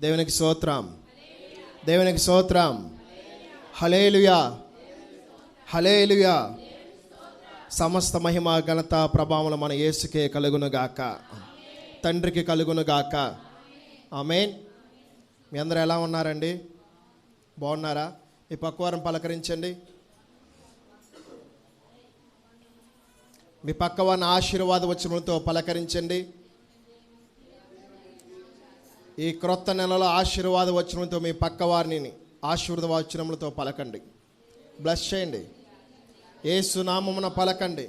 దేవునికి స్తోత్రం, దేవునికి స్తోత్రం. హల్లెలూయా, హల్లెలూయా. సమస్త మహిమ ఘనత ప్రభావములు మన యేసుకే కలుగునుగాక, తండ్రికి కలుగునుగాక. ఆమేన్. మీ అందరూ ఎలా ఉన్నారండి? బాగున్నారా? ఈ పక్కవారం పలకరించండి. మీ పక్కవారిని ఆశీర్వాద వచనములతో పలకరించండి. ఈ క్రొత్త నెలలో ఆశీర్వాద వచనములతో మీ పక్కవారిని ఆశీర్వాద వచనములతో పలకండి. బ్లెస్ చేయండి. యేసు నామమున పలకండి.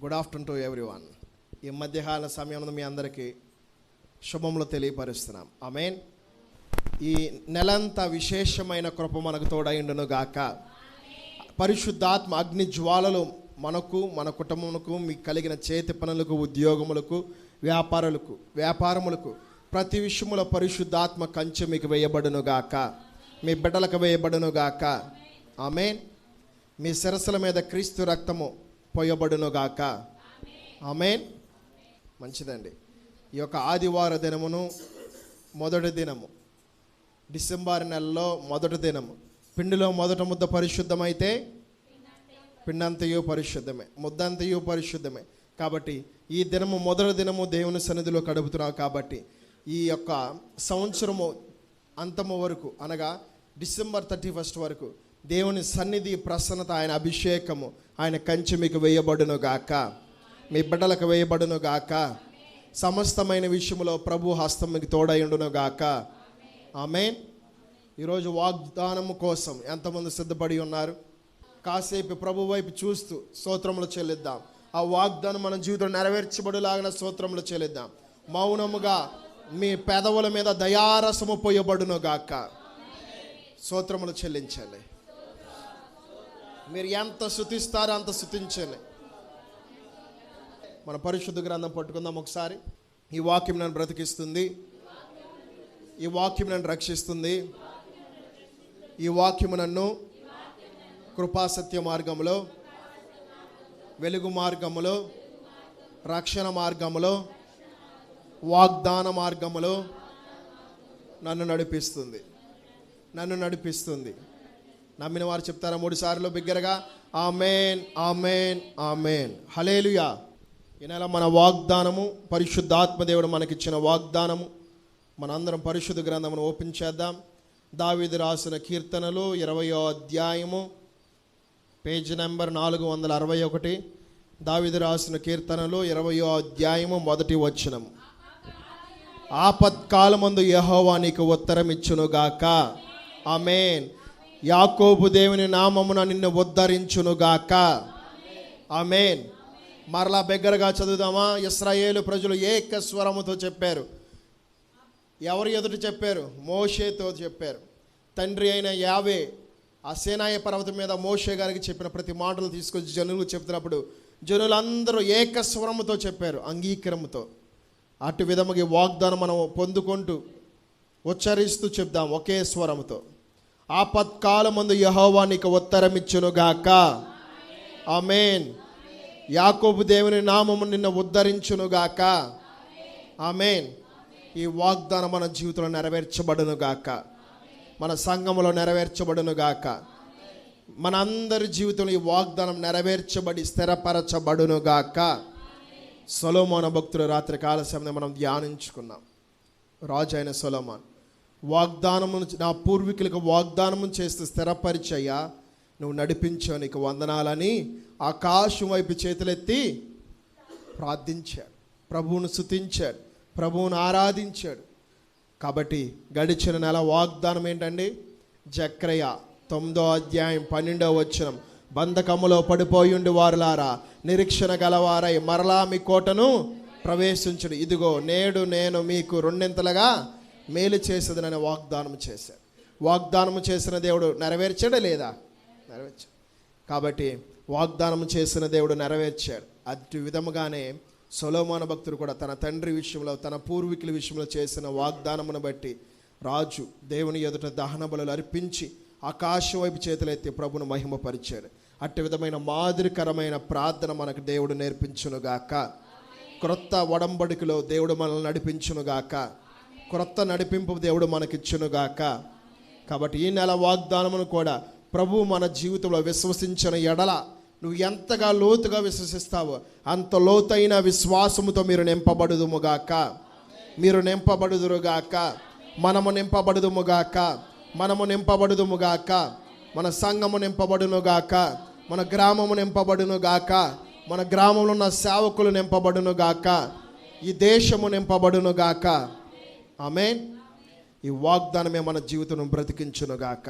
Good afternoon to everyone. ఈ మధ్యాహ్న సమయంలో మీ అందరికీ శుభములు తెలియపరుస్తున్నాం. ఆమేన్. ఈ నెలంతా విశేషమైన కృప మనకు తోడైండును గాక. పరిశుద్ధాత్మ అగ్ని జ్వాలలు మనకు, మన కుటుంబములకు, మీకు కలిగిన చేతి పనులకు, ఉద్యోగములకు, వ్యాపారములకు ప్రతి విషయములో పరిశుద్ధాత్మ కంచె మీకు వేయబడును గాక, మీ బిడ్డలకు వేయబడును గాక. ఆమేన్. మీ శిరస్సుల మీద క్రీస్తు రక్తము పోయబడును గాక. ఆమేన్. మంచిదండి. ఈ యొక్క ఆదివార దినమును మొదటి దినము, డిసెంబర్ నెలలో మొదటి దినము. పిండిలో మొదట ముద్ద పరిశుద్ధమైతే పిండంతయు పరిశుద్ధమే, ముద్దంతయు పరిశుద్ధమే. కాబట్టి ఈ దినము మొదటి దినము దేవుని సన్నిధిలో గడుపుతున్నావు. కాబట్టి ఈ యొక్క సంవత్సరము అంతము వరకు, అనగా డిసెంబర్ 31 వరకు దేవుని సన్నిధి ప్రసన్నత, ఆయన అభిషేకము, ఆయన కంచె మీకు వేయబడును గాక, మీ బిడ్డలకు వేయబడును గాక. సమస్తమైన విషయంలో ప్రభు హస్తం మీకు తోడైండును గాక. ఆమేన్. ఈరోజు వాగ్దానము కోసం ఎంతమంది సిద్ధపడి ఉన్నారు? కాసేపు ప్రభు వైపు చూస్తూ స్తోత్రములు చెల్లిద్దాం. ఆ వాగ్దానం మన జీవితంలో నెరవేర్చబడులాగిన స్తోత్రములు చెల్లిద్దాం. మౌనముగా మీ పెదవుల మీద దయారసము పోయబడును గాక. స్తోత్రములు చెల్లించండి. మీరు ఎంత స్తుతిస్తారో అంత స్తుతించండి. మన పరిశుద్ధ గ్రంథం పట్టుకుందాం ఒకసారి. ఈ వాక్యం నన్ను బ్రతికిస్తుంది, ఈ వాక్యం నన్ను రక్షిస్తుంది, ఈ వాక్యము నన్ను కృపాసత్య మార్గములో, వెలుగు మార్గములో, రక్షణ మార్గములో, వాగ్దాన మార్గములో నన్ను నడిపిస్తుంది, నన్ను నడిపిస్తుంది. నమ్మిన వారు చెప్తారా 3 సార్లు బిగ్గరగా? ఆమేన్, ఆమేన్, ఆమేన్. హల్లెలూయా. ఈ నెల మన వాగ్దానము, పరిశుద్ధాత్మదేవుడు మనకిచ్చిన వాగ్దానము. మనందరం పరిశుద్ధ గ్రంథమును ఓపెన్ చేద్దాం. దావీదు రాసిన కీర్తనలు 20వ అధ్యాయము, పేజ్ నెంబర్ 461. దావీదు రాసిన కీర్తనలు 20వ అధ్యాయము, మొదటి వచనము. ఆపత్కాలమందు యెహోవా నీకు ఉత్తరం ఇచ్చునుగాక. ఆమేన్. యాకోబు దేవుని నామమున నిన్ను ఉద్ధరించునుగాక. ఆమేన్. మరలా బిగ్గరగా చదువుదామా? ఇశ్రాయేలు ప్రజలు ఏకస్వరముతో చెప్పారు. ఎవరు ఎదుట చెప్పారు? మోషేతో చెప్పారు. తండ్రి అయిన యావే ఆ సేనాయ పర్వతం మీద మోషే గారికి చెప్పిన ప్రతి మాటలు తీసుకొచ్చి జనులు చెప్తున్నప్పుడు జనులందరూ ఏకస్వరముతో చెప్పారు, అంగీకారముతో. అటు విధముగా వాగ్దానం మనం పొందుకుంటూ ఉచ్చరిస్తూ చెప్దాం ఒకే స్వరముతో. ఆపత్కాలమందు యెహోవా నీకు ఉత్తరం ఇచ్చునుగాక. ఆమేన్. యాకోబు దేవుని నామము నిన్ను ఉద్ధరించునుగాక. ఆమేన్. ఈ వాగ్దానం మన జీవితంలో నెరవేర్చబడునుగాక, మన సంఘములో నెరవేర్చబడునుగాక. మన అందరి జీవితంలో ఈ వాగ్దానం నెరవేర్చబడి స్థిరపరచబడునుగాక. సొలొమోను భక్తుడు రాత్రి కాల సమయంలో మనం ధ్యానించుకున్నాం. రాజు అయిన సొలొమోను వాగ్దానము, నా పూర్వీకులకు వాగ్దానము చేస్తూ స్థిరపరిచయ్యా, నువ్వు నడిపించావు, నీకు వందనాలని ఆకాశం వైపు చేతులెత్తి ప్రార్థించాడు, ప్రభువును స్తుతించాడు, ప్రభువును ఆరాధించాడు. కాబట్టి గడిచిన నెల వాగ్దానం ఏంటండి? జకర్య 9వ అధ్యాయం 12వ వచనం. బంధకములో పడిపోయుండి వారులారా, నిరీక్షణ గలవారై మరలా మీ కోటను ప్రవేశించుడు. ఇదిగో నేడు నేను మీకు రెండింతలుగా మేలు చేసేదనని వాగ్దానం చేశాడు. వాగ్దానం చేసిన దేవుడు నెరవేర్చాడా లేదా? నెరవేర్చాడు. కాబట్టి వాగ్దానం చేసిన దేవుడు నెరవేర్చాడు. అటు విధముగానే సొలొమోను భక్తుడు కూడా తన తండ్రి విషయంలో, తన పూర్వీకుల విషయంలో చేసిన వాగ్దానమును బట్టి రాజు దేవుని ఎదుట దహన బలులు అర్పించి ఆకాశం వైపు చేతులెత్తి ప్రభును మహిమపరిచాడు. అట్టి విధమైన మాదిరికరమైన ప్రార్థన మనకు దేవుడు నేర్పించునుగాక. క్రొత్త ఒడంబడికలో దేవుడు మనల్ని నడిపించునుగాక. క్రొత్త నడిపింపు దేవుడు మనకిచ్చునుగాక. కాబట్టి ఈ నెల వాగ్దానమును కూడా ప్రభువు మన జీవితంలో విశ్వసించిన ఎడల నువ్వు ఎంతగా లోతుగా విశ్వసిస్తావో అంత లోతైన విశ్వాసముతో మీరు నింపబడుదుముగాక. మీరు నింపబడుదురుగాక. మనము నింపబడుదుముగాక. మనము నింపబడుదుముగాక. మన సంఘము నింపబడునుగాక. మన గ్రామము నింపబడునుగాక. మన గ్రామంలో ఉన్న సేవకులు నింపబడునుగాక. ఈ దేశము నింపబడునుగాక. ఆమేన్. ఈ వాగ్దానమే మన జీవితం బ్రతికించునుగాక.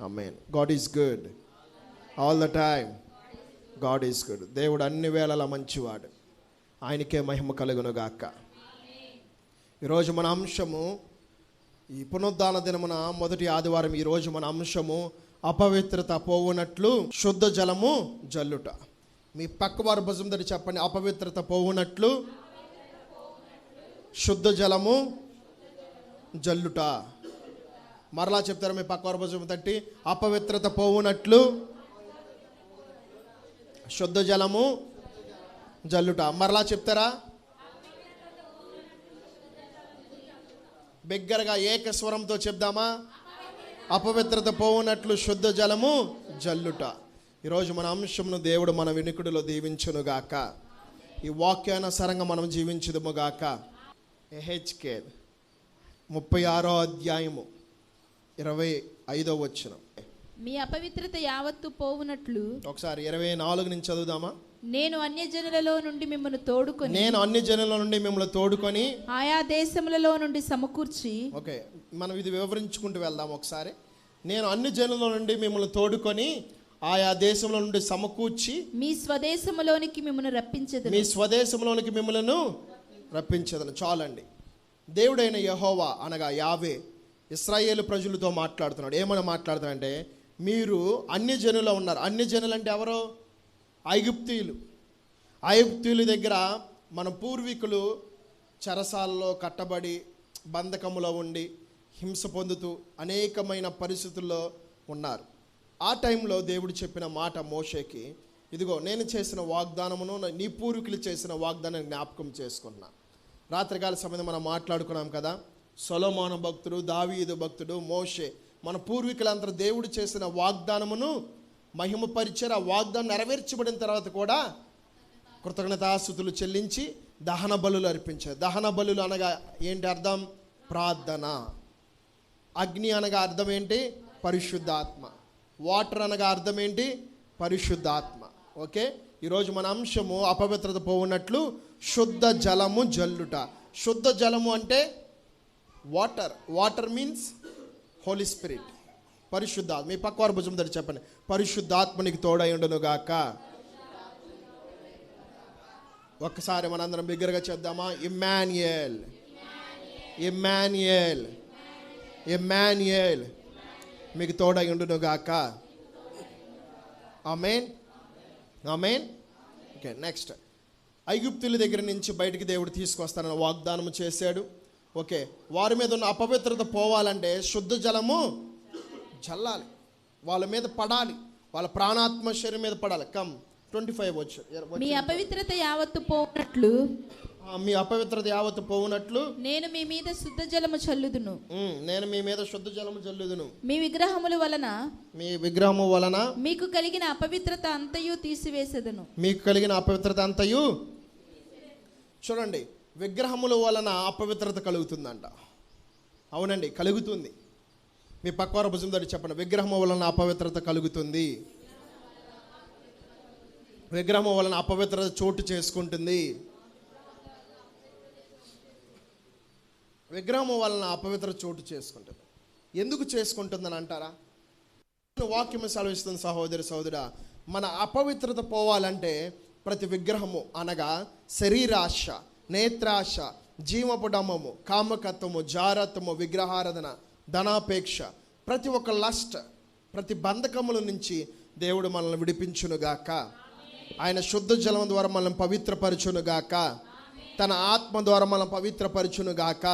Amen. God is good all the time. God is good. దేవుడు అన్ని వేళలా మంచివాడు. ఆయనకే మహిమ కలుగునుగాక. ఈరోజు మన అంశము, ఈ పునరుద్ధాన దినమున మొదటి ఆదివారం ఈరోజు మన అంశము అపవిత్రత పోవునట్లు శుద్ధ జలము జల్లుట. మీ పక్కవారు భుజం దగ్గర చెప్పండి, అపవిత్రత పోవునట్లు శుద్ధ జలము జల్లుట. మరలా చెప్తారు మీ పక్కవారు భుజం తట్టి, అపవిత్రత పోవునట్లు శుద్ధ జలము జల్లుట. మరలా చెప్తారా? బిగ్గరగా ఏకస్వరంతో చెప్దామా? అపవిత్రత పోవునట్లు శుద్ధ జలము జల్లుట. ఈరోజు మన అంశమును దేవుడు మన వినికుడిలో దీవించునుగాక. ఈ వాక్యానుసారంగా మనం జీవించుదుముగాక. ఎహెచ్కేల్ 36వ అధ్యాయము 25వ వచనం. మీ అపవిత్రత యావత్తు పోవునట్లు. ఒకసారి 24 నుంచి చదువుదామా? నేను అన్య జనులలో నుండి మిమ్మల్ని తోడుకొని, నేను అన్ని జనుల నుండి మిమ్మల్ని తోడుకొని ఆయా దేశములలో నుండి సమకూర్చి. ఓకే, మనం ఇది వివరించుకుంటూ వెళ్దాం ఒకసారి. నేను అన్ని జనుల నుండి మిమ్మల్ని తోడుకొని ఆయా దేశంలో నుండి సమకూర్చి మీ స్వదేశములోనికి మిమ్మల్ని రప్పించెదను. మీ స్వదేశంలోనికి మిమ్మల్ని రప్పించదను. చాలండి. దేవుడైన యెహోవా అనగా యావే ఇశ్రాయేలు ప్రజలతో మాట్లాడుతున్నాడు. ఏమని మాట్లాడుతున్నాడంటే, మీరు అన్య జనులు ఉన్నారు. అన్య జనులు అంటే ఎవరో? ఐగుప్తీయులు. ఐగుప్తీయుల దగ్గర మన పూర్వీకులు చెరసాలలో కట్టబడి బంధకములో ఉండి హింస పొందుతూ అనేకమైన పరిస్థితుల్లో ఉన్నారు. ఆ టైంలో దేవుడు చెప్పిన మాట మోషేకి, ఇదిగో నేను చేసిన వాగ్దానమును నీ పూర్వీకులు చేసిన వాగ్దానాన్ని జ్ఞాపకం చేసుకున్నా. రాత్రికాల సమయం మనం మాట్లాడుకున్నాం కదా, సొలొమోను భక్తుడు, దావీదు భక్తుడు, మోషే, మన పూర్వీకులందరూ దేవుడు చేసిన వాగ్దానమును మహిమపరిచారు. ఆ వాగ్దానం నెరవేర్చబడిన తర్వాత కూడా కృతజ్ఞతాస్తుతులు చెల్లించి దహన బలులు అర్పించారు. దహన బలులు అనగా ఏంటి అర్థం? ప్రార్థన. అగ్ని అనగా అర్థం ఏంటి? పరిశుద్ధాత్మ. వాటర్ అనగా అర్థం ఏంటి? పరిశుద్ధాత్మ. ఓకే, ఈరోజు మన అంశము అపవిత్రత పోవునట్లు శుద్ధ జలము జల్లుట. శుద్ధ జలము అంటే water. Water means holy spirit, పరిశుద్ధాత్మ. మీ పక్కవారు భుజం దగ్గర చెప్పండి, పరిశుద్ధాత్మనికి తోడై ఉండును గాక. ఒక్కసారి మనందరం బిగ్గరగా చెప్దామా? ఇమ్మాన్యుయేల్, ఇమ్మాన్యుయేల్, ఇమ్మాన్యుయేల్ మీకు తోడై ఉండును గాక. ఆమేన్, ఆమేన్. Okay, next. ఐగుప్తుల దగ్గర నుంచి బయటికి దేవుడు తీసుకొస్తానని వాగ్దానం చేశాడు. ఓకే, వారి మీద ఉన్న అపవిత్రత పోవాలంటే శుద్ధ జలము చల్లాలి, వాళ్ళ మీద పడాలి, వాళ్ళ ప్రాణాత్మ శరీరం మీద పడాలి. కమ్ 25 వచ్చు. మీ అపవిత్రత యావత్తు పోవునట్లు, మీ అపవిత్రత యావత్తు పోవునట్లు నేను మీ మీద శుద్ధ జలము చల్లుదును. నేను మీ మీద శుద్ధ జలము చల్లుదును. మీ విగ్రహముల వలన, మీ విగ్రహము వలన మీకు కలిగిన అపవిత్రత అంతయు తీసివేసేదను. మీకు కలిగిన అపవిత్రత అంతయు. చూడండి, విగ్రహముల వలన అపవిత్రత కలుగుతుందంట. అవునండి, కలుగుతుంది. మీ పక్కవారు భుజం దగ్గర చెప్పండి, విగ్రహము వలన అపవిత్రత కలుగుతుంది. విగ్రహము వలన అపవిత్రత చోటు చేసుకుంటుంది. విగ్రహము వలన అపవిత్రత చోటు చేసుకుంటుంది. ఎందుకు చేసుకుంటుందని అంటారా? వాక్యం సెలవిస్తుంది సహోదరి సహోదరా, మన అపవిత్రత పోవాలంటే ప్రతి విగ్రహము అనగా శరీరాశ, నేత్రాశ, జీవపుడమము, కామకత్వము, జారత్వము, విగ్రహారాధన, ధనాపేక్ష, ప్రతి ఒక్క లస్ట్, ప్రతి బంధకముల నుంచి దేవుడు మనల్ని విడిపించునుగాక. ఆయన శుద్ధ జలం ద్వారా మనల్ని పవిత్రపరచునుగాక. తన ఆత్మ ద్వారా మనం పవిత్రపరచునుగాక.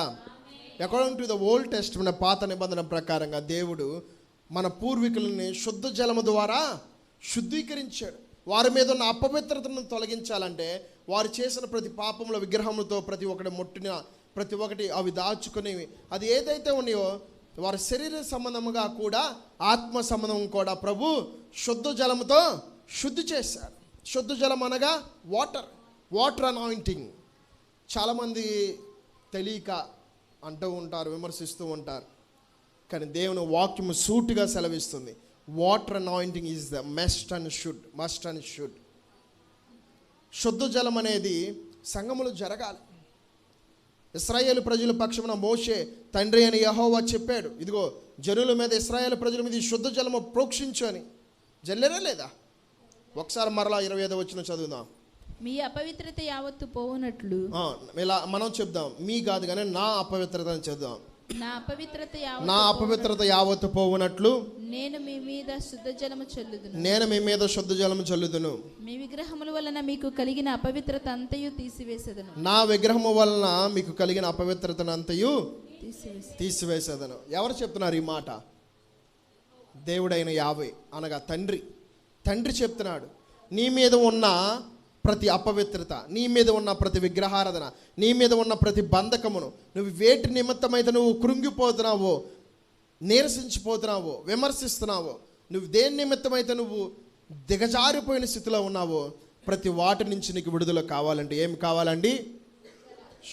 According to the Old Testament, పాత నిబంధన ప్రకారంగా దేవుడు మన పూర్వీకులని శుద్ధ జలము ద్వారా శుద్ధీకరించాడు. వారి మీద ఉన్న అపవిత్రతను తొలగించాలంటే వారు చేసిన ప్రతి పాపముల విగ్రహములతో ప్రతి ఒక్కటి ముట్టిన ప్రతి ఒక్కటి అవి దాచుకునేవి అది ఏదైతే ఉన్నాయో వారి శరీర సంబంధముగా కూడా ఆత్మ సంబంధం కూడా ప్రభు శుద్ధ జలముతో శుద్ధి చేశారు. శుద్ధ జలం అనగా వాటర్ అనాయింటింగ్. చాలామంది తెలియక అంటూ ఉంటారు, విమర్శిస్తూ ఉంటారు. కానీ దేవుని వాక్యము సూటిగా సెలవిస్తుంది, water anointing is the must and should. శుద్ధ జలం అనేది సంఘములో జరగాలి. ఇశ్రాయేలు ప్రజల పక్షమున మోషే తండ్రి అని యెహోవా చెప్పాడు, ఇదిగో జనుల మీద ఇశ్రాయేలు ప్రజల మీద ఈ శుద్ధ జలము ప్రోక్షించు అని. జల్లెరా లేదా? ఒకసారి మరలా 25వ వచనం చదువుదాం. మీ అపవిత్రత యావత్తు పోవునట్లు. ఇలా మనం చెప్దాం, మీ కాదు కానీ నా అపవిత్రత అని చెప్దాం. నా అపవిత్రత యావత్తు పోవునట్లు నేను మీ మీద శుద్ధ జలము చల్లుదును. మీ విగ్రహముల వలన మీకు కలిగిన అపవిత్రత అంతయు తీసివేసేదను. నా విగ్రహము వలన మీకు కలిగిన అపవిత్రతను అంతయు తీసివేసేదను. ఎవరు చెప్తున్నారు ఈ మాట? దేవుడైన యావే అనగా తండ్రి చెప్తున్నాడు. నీ మీద ఉన్న ప్రతి అపవిత్రత, నీ మీద ఉన్న ప్రతి విగ్రహారాధన, నీ మీద ఉన్న ప్రతి బంధకమును నువ్వు వేటి నిమిత్తమైతే నువ్వు కృంగిపోతున్నావో, నీరసించిపోతున్నావో, విమర్శిస్తున్నావో, నువ్వు దేని నిమిత్తమైతే నువ్వు దిగజారిపోయిన స్థితిలో ఉన్నావో ప్రతి వాటి నుంచి నీకు విడుదల కావాలంటే ఏమి కావాలండి?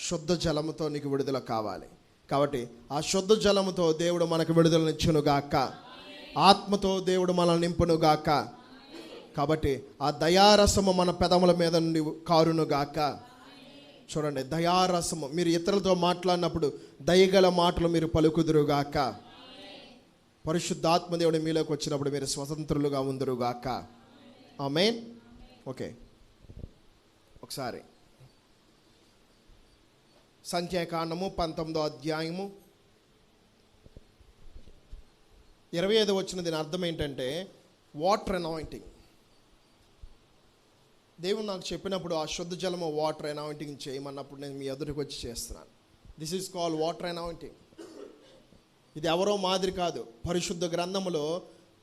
శుద్ధ జలముతో నీకు విడుదల కావాలి. కాబట్టి ఆ శుద్ధ జలముతో దేవుడు మనకు విడుదలనిచ్చునుగాక, ఆత్మతో దేవుడు మనల్ని నింపునుగాక. కాబట్టి ఆ దయారసము మన పెదముల మీద నుండి కారునుగాక. చూడండి, దయారసము. మీరు ఇతరులతో మాట్లాడినప్పుడు దయగల మాటలు మీరు పలుకుదురుగాక. పరిశుద్ధాత్మ దేవుడు మీలోకి వచ్చినప్పుడు మీరు స్వతంత్రులుగా ఉందురుగాక. ఆమేన్. ఓకే, ఒకసారి సంఖ్యాకాండము 19వ అధ్యాయము 25వ వచనం. దీని అర్థం ఏంటంటే వాటర్ అనాయింటింగ్. దేవుడు నాకు చెప్పినప్పుడు ఆ శుద్ధ జలము వాటర్ అనాయింటింగ్ చేయమన్నప్పుడు నేను మీ ఎదుటికి వచ్చి చేస్తున్నాను. This is called water anointing. ఇది ఎవరో మాదిరి కాదు. పరిశుద్ధ గ్రంథములో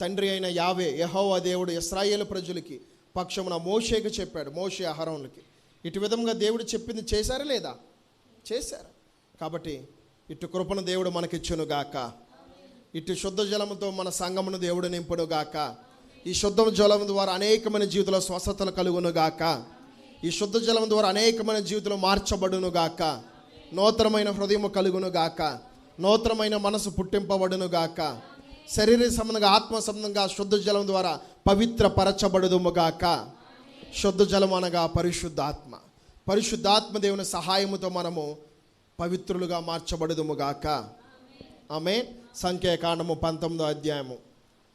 తండ్రి అయిన యావే యెహోవా దేవుడు ఇశ్రాయేలు ప్రజలకి పక్షమున మోషేకి చెప్పాడు, మోషే అహరోనులకి. ఇటు విధంగా దేవుడు చెప్పింది చేశారా లేదా? చేశారు. కాబట్టి ఇటు కృపను దేవుడు మనకిచ్చును గాక. ఇటు శుద్ధ జలముతో మన సంఘమును దేవుడు నింపును గాక. ఈ శుద్ధ జలం ద్వారా అనేకమైన జీవితంలో స్వస్థతలు కలుగును గాక. ఈ శుద్ధ జలం ద్వారా అనేకమైన జీవితంలో మార్చబడును గాక. నూతనమైన హృదయము కలుగును గాక. నూతనమైన మనసు పుట్టింపబడును గాక. శరీర సంబంధంగా ఆత్మ సంబంధంగా శుద్ధ జలం ద్వారా పవిత్రపరచబడుదుము గాక. శుద్ధ జలం అనగా పరిశుద్ధాత్మ దేవుని సహాయముతో మనము పవిత్రులుగా మార్చబడుదుము గాక. ఆమేన్. సంఖ్యాకాండము 19వ అధ్యాయము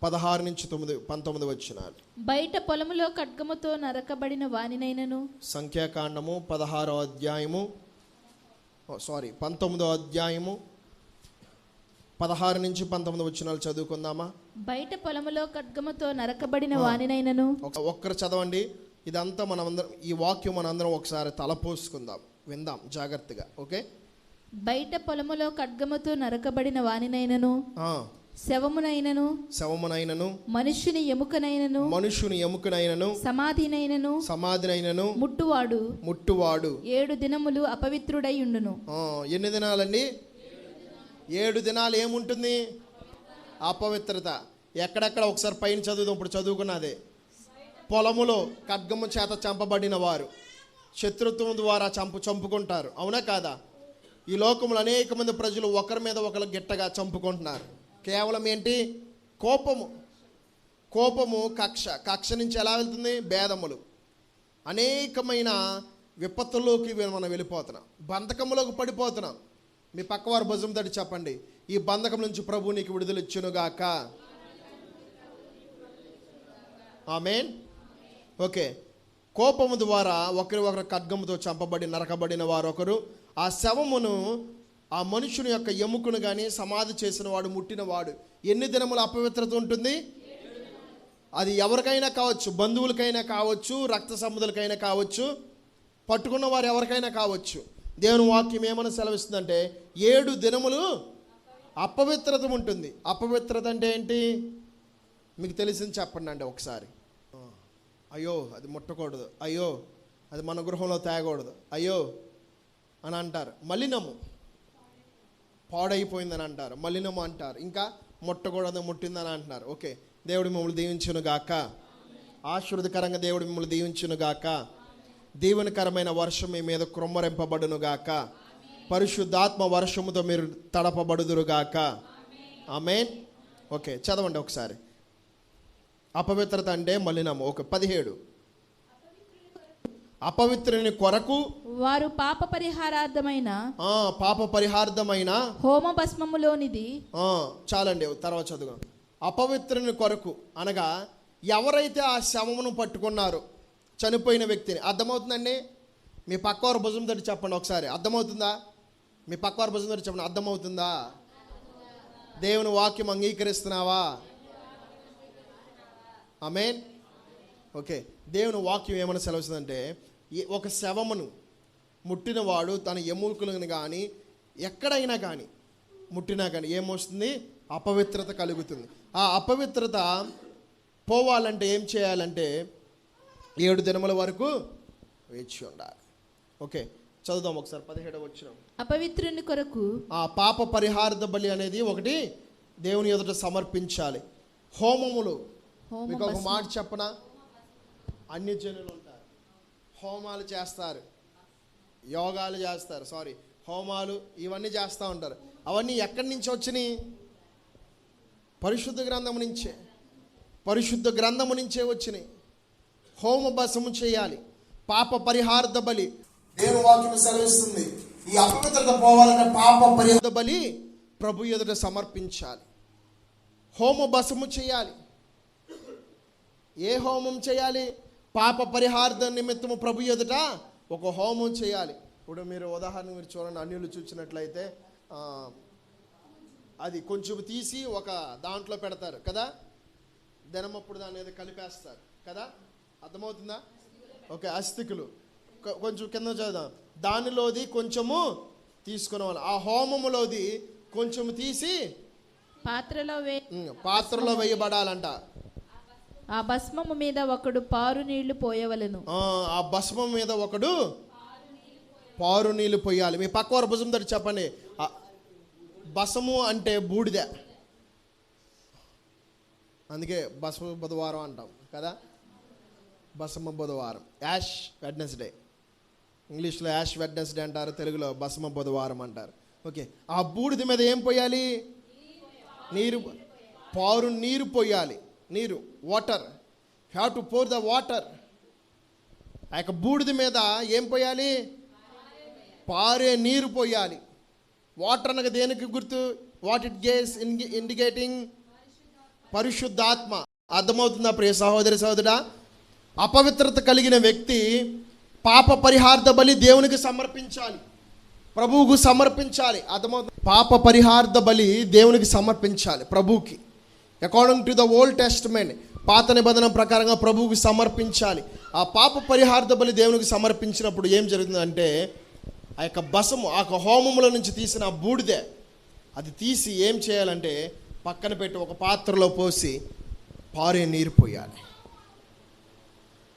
16 నుంచి 19 వచనాలు. బయట పొలములో ఖడ్గముతో నరకబడిన వానినైనను. సంఖ్యాకాండము 19వ అధ్యాయము 16 నుంచి 19 వచనాలు చదువుకుందామా? బయట పొలములో ఖడ్గముతో నరకబడిన వానినైనను. ఒక్కరు చదవండి. ఇదంతా మనమందరం, ఈ వాక్యం మనందరం ఒకసారి తలపోసుకుందాం, విందాం జాగ్రత్తగా. ఓకే. బయట పొలములో ఖడ్గముతో నరకబడిన వానినైనను, శవమునైనను, మనుష్యుని ఎముకనైనను, సమాధినైనను ముట్టువాడు 7 దినములు అపవిత్రుడై ఉండును. ఎన్ని దినాలండి? 7 దినాలు ఏముంటుంది? అపవిత్రత. ఎక్కడెక్కడ ఒకసారి పైన చదువుదాం. ఇప్పుడు చదువుకున్నదే. పొలములో ఖడ్గము చేత చంపబడిన వారు శత్రుత్వం ద్వారా చంపుకుంటారు. అవునా కాదా? ఈ లోకంలో అనేక మంది ప్రజలు ఒకరి మీద ఒకరు గిట్టగా చంపుకుంటున్నారు. కేవలం ఏంటి? కోపము, కక్ష నుంచి ఎలా వెళ్తుంది? భేదములు. అనేకమైన విపత్తుల్లోకి మనం వెళ్ళిపోతున్నాం, బంధకములోకి పడిపోతున్నాం. మీ పక్కవారు భుజం తట్టి చెప్పండి, ఈ బంధకం నుంచి ప్రభు నీకు విడుదల ఇచ్చునుగాక. ఆమేన్. ఓకే. కోపము ద్వారా ఒకరు ఖడ్గముతో చంపబడి నరకబడిన వారు ఒకరు. ఆ శవమును, ఆ మనుషుని యొక్క ఎముకను కానీ సమాధి చేసిన వాడు, ముట్టినవాడు ఎన్ని దినముల అపవిత్రత ఉంటుంది? అది ఎవరికైనా కావచ్చు, బంధువులకైనా కావచ్చు, రక్త సంబంధులకైనా కావచ్చు, పట్టుకున్న వారు ఎవరికైనా కావచ్చు. దేవుని వాక్యం ఏమని సెలవిస్తుందంటే 7 దినములు అపవిత్రత ఉంటుంది. అపవిత్రత అంటే ఏంటి మీకు తెలిసింది చెప్పండి అంటే ఒకసారి. అయ్యో అది ముట్టకూడదు, అయ్యో అది మన గృహంలో తేగకూడదు, అయ్యో అని అంటారు. మలినము పాడైపోయిందని అంటారు, మలినము అంటారు, ఇంకా ముట్టకూడదు ముట్టిందని అంటున్నారు. ఓకే, దేవుడు మిమ్మల్ని దీవించును గాక. ఆశీర్వదకరంగా దేవుడు మిమ్మల్ని దీవించును గాక. దీవెనకరమైన వర్షం మీ మీద కృమ్మరింపబడును గాక. పరిశుద్ధాత్మ వర్షముతో మీరు తడపబడుదురు గాక. ఆమేన్. ఓకే, చదవండి ఒకసారి. అపవిత్రత అంటే మలినము. ఓకే, 17. అపవిత్రుని కొరకు వారు పాప పరిహారార్థమైన పాప పరిహార్థమైన హోమ భస్మములోనిది. చాలండి, తర్వాత చదువు. అపవిత్రుని కొరకు అనగా ఎవరైతే ఆ శవమును పట్టుకున్నారో, చనిపోయిన వ్యక్తిని. అర్థమవుతుందండి? మీ పక్కవారు భుజం తోటి చెప్పండి ఒకసారి, అర్థమవుతుందా? మీ పక్కవారు భుజం తోటి చెప్పండి, అర్థమవుతుందా? దేవుని వాక్యం అంగీకరిస్తున్నావా? ఆమేన్. ఓకే, దేవుని వాక్యం ఏమైనా సెలవుస్తుందంటే, ఒక శవమును ముట్టినవాడు తన ఎముకలను కానీ ఎక్కడైనా కానీ ముట్టినా కానీ ఏమొస్తుంది? అపవిత్రత కలుగుతుంది. ఆ అపవిత్రత పోవాలంటే ఏం చేయాలంటే 7 దినముల వరకు వేచి ఉండాలి. ఓకే, చదువుదాం ఒకసారి 17వ వచనం. అపవిత్రుని కొరకు ఆ పాప పరిహార బలి అనేది ఒకటి దేవుని ఎదుట సమర్పించాలి. హోమములు, మీకు ఒక మాట చెప్పనా, అన్ని జనులు ఉంటారు, హోమాలు చేస్తారు, యోగాలు చేస్తారు, హోమాలు ఇవన్నీ చేస్తూ ఉంటారు. అవన్నీ ఎక్కడి నుంచి వచ్చినాయి? పరిశుద్ధ గ్రంథము నుంచే, పరిశుద్ధ గ్రంథము నుంచే వచ్చినాయి. హోమ బసము చేయాలి, పాప పరిహార బలి. దేవుని వాక్యం సెలవిస్తుంది, ఈ అపవిత్రత పోవాలంటే పాప పరిహార బలి ప్రభు ఎదుట సమర్పించాలి, హోమ బసము చేయాలి. ఏ హోమం చేయాలి? పాప పరిహార నిమిత్తము ప్రభు ఎదుట ఒక హోమం చేయాలి. ఇప్పుడు మీరు ఉదాహరణ మీరు చూడండి, అన్యులు చూసినట్లయితే అది కొంచెం తీసి ఒక దాంట్లో పెడతారు కదా, దినమప్పుడు దాన్ని ఏదో కలిపేస్తారు కదా, అర్థమవుతుందా? ఓకే, అస్థికులు కొంచెం కింద చదువుదాం. దానిలోది కొంచెము తీసుకునే వాళ్ళు, ఆ హోమములోది కొంచెము తీసి పాత్రలో వేయబడాలంట. ఆ భస్మము మీద ఒకడు పారు నీళ్లు పోయవలెను. ఆ భస్మం మీద ఒకడు పారు నీళ్లు పోయాలి. మీ పక్కవారు భుజం తోటి చెప్పండి, భస్మము అంటే బూడిద. అందుకే భస్మ బుధవారం అంటాం కదా, భస్మ బుధవారం, యాష్ వెడ్నెస్డే. ఇంగ్లీష్లో యాష్ వెడ్నెస్డే అంటారు, తెలుగులో భస్మ బుధవారం అంటారు. ఓకే, ఆ బూడిద మీద ఏం పోయాలి? నీరు, పారు నీరు పోయాలి. నీరు, water, have to pour the water. ఆ యొక్క బూడిద మీద ఏం పోయాలి? పారే నీరు పోయాలి. వాటర్ అనగా దేనికి గుర్తు? వాట్ ఇట్ గేస్ ఇండికేటింగ్ పరిశుద్ధాత్మ. అర్థమవుతుందా ప్రియ సహోదరి సహోదరుడా? అపవిత్రత కలిగిన వ్యక్తి పాప పరిహార బలి దేవునికి సమర్పించాలి, ప్రభువుకు సమర్పించాలి. అర్థమవుతుంది? పాప పరిహార బలి దేవునికి సమర్పించాలి, ప్రభువుకి. According to the Old Testament, పాత నిబంధన ప్రకారంగా ప్రభువుకి సమర్పించాలి. ఆ పాప పరిహార బలి దేవునికి సమర్పించినప్పుడు ఏం జరుగుతుందంటే, ఆ యొక్క బసము, ఆ యొక్క హోమముల నుంచి తీసిన ఆ బూడిదే అది తీసి ఏం చేయాలంటే పక్కన పెట్టి ఒక పాత్రలో పోసి పారే నీరు పోయాలి.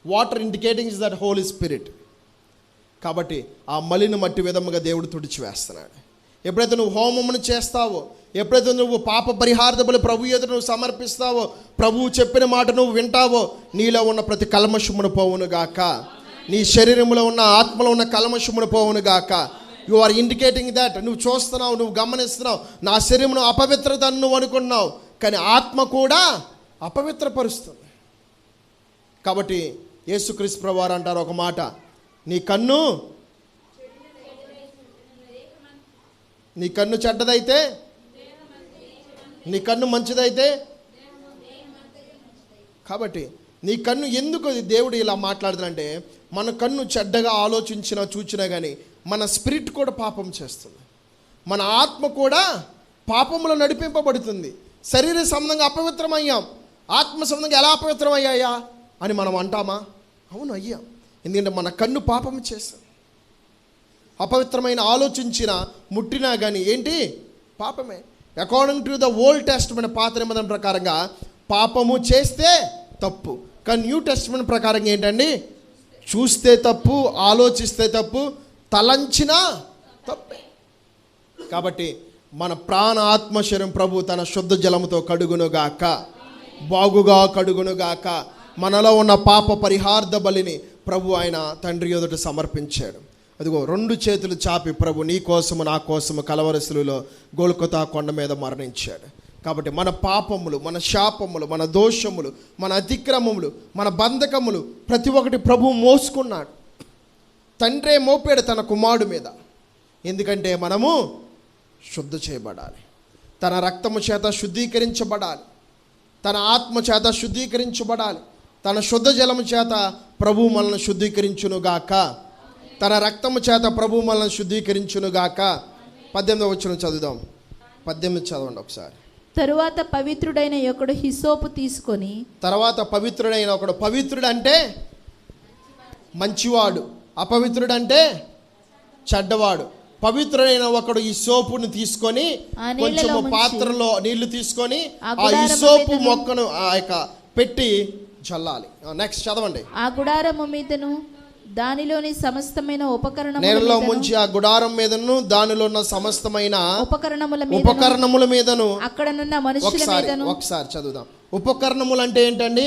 Water indicating is that holy spirit. కాబట్టి ఆ మలిన మట్టి విధముగా దేవుడు తుడిచివేస్తున్నాడు. ఎప్పుడైతే నువ్వు హోమమును చేస్తావో, ఎప్పుడైతే నువ్వు పాప పరిహార బలి ప్రభు ఎదుట నువ్వు సమర్పిస్తావో, ప్రభువు చెప్పిన మాట నువ్వు వింటావో, నీలో ఉన్న ప్రతి కల్మషమును పోవును గాక, నీ శరీరంలో ఉన్న ఆత్మలో ఉన్న కల్మషమును పోవును గాక. You are indicating that. నువ్వు చూస్తున్నావు, నువ్వు గమనిస్తున్నావు, నా శరీరం అపవిత్రత నువ్వు అనుకున్నావు, కానీ ఆత్మ కూడా అపవిత్రపరుస్తుంది. కాబట్టి యేసుక్రీస్తు ప్రభువారు అంటారు ఒక మాట, నీ కన్ను చెడ్డదైతే, నీ కన్ను మంచిదైతే. కాబట్టి నీ కన్ను ఎందుకు దేవుడు ఇలా మాట్లాడుతుందంటే, మన కన్ను చెడ్డగా ఆలోచించినా చూచినా కానీ మన స్పిరిట్ కూడా పాపం చేస్తుంది, మన ఆత్మ కూడా పాపంలో నడిపింపబడుతుంది. శరీర సంబంధంగా అపవిత్రమయ్యాం, ఆత్మ సంబంధంగా ఎలా అపవిత్రమయ్యాయా అని మనం అంటామా? అవును, అయ్యాం. ఎందుకంటే మన కన్ను పాపం చేస్తుంది. అపవిత్రమైన ఆలోచించిన ముట్టినా కానీ ఏంటి? పాపమే. According to the Old Testament, పాత నిబంధన ప్రకారంగా పాపము చేస్తే తప్పు, కానీ న్యూ టెస్ట్మెంట్ ప్రకారం ఏంటండి, చూస్తే తప్పు, ఆలోచిస్తే తప్పు, తలంచినా తప్పే. కాబట్టి మన ప్రాణ ఆత్మ శరీరం ప్రభు తన శుద్ధ జలముతో కడుగునుగాక, బాగుగా కడుగునుగాక. మనలో ఉన్న పాప పరిహార్థ బలిని ప్రభు ఆయన తండ్రి ఎదుట సమర్పించాడు. అదిగో 2 చేతులు చాపి ప్రభు నీ కోసము నా కోసము కలవరసులలో గోల్కొతా కొండ మీద మరణించాడు. కాబట్టి మన పాపములు, మన శాపములు, మన దోషములు, మన అతిక్రమములు, మన బంధకములు ప్రతి ఒక్కటి ప్రభు మోసుకున్నాడు. తండ్రే మోపాడు తన కుమారుడు మీద. ఎందుకంటే మనము శుద్ధ చేయబడాలి, తన రక్తము చేత శుద్ధీకరించబడాలి, తన ఆత్మ చేత శుద్ధీకరించబడాలి, తన శుద్ధ జలము చేత ప్రభు మనల్ని శుద్ధీకరించునుగాక, తన రక్తము చేత ప్రభు మనల్ని శుద్ధీకరించునుగాక. 18వ వచనం చదువుదాం. 18 చదవండి ఒకసారి. తరువాత పవిత్రుడైన ఒకడు హిసోపు తీసుకొని, తర్వాత పవిత్రుడైన ఒకడు, పవిత్రుడు అంటే మంచివాడు, అపవిత్రుడు అంటే చెడ్డవాడు. పవిత్రుడైన ఒకడు ఈ సోపును తీసుకొని కొంచెము పాత్రలో నీళ్లు తీసుకొని ఆ ఈ సోపు మొక్కను ఆ యొక్క పెట్టి చల్లాలి. నెక్స్ట్ చదవండి. ఆ గుడారము మీదను దానిలోని సమస్తమైన నేలలో ముంచి ఆ గుడారం మీదను దానిలో ఉన్న సమస్తమైన ఉపకరణముల మీదను అక్కడనున్న మనుషుల మీదను. ఒకసారి చదువుదాం. ఉపకరణములు అంటే ఏంటండి?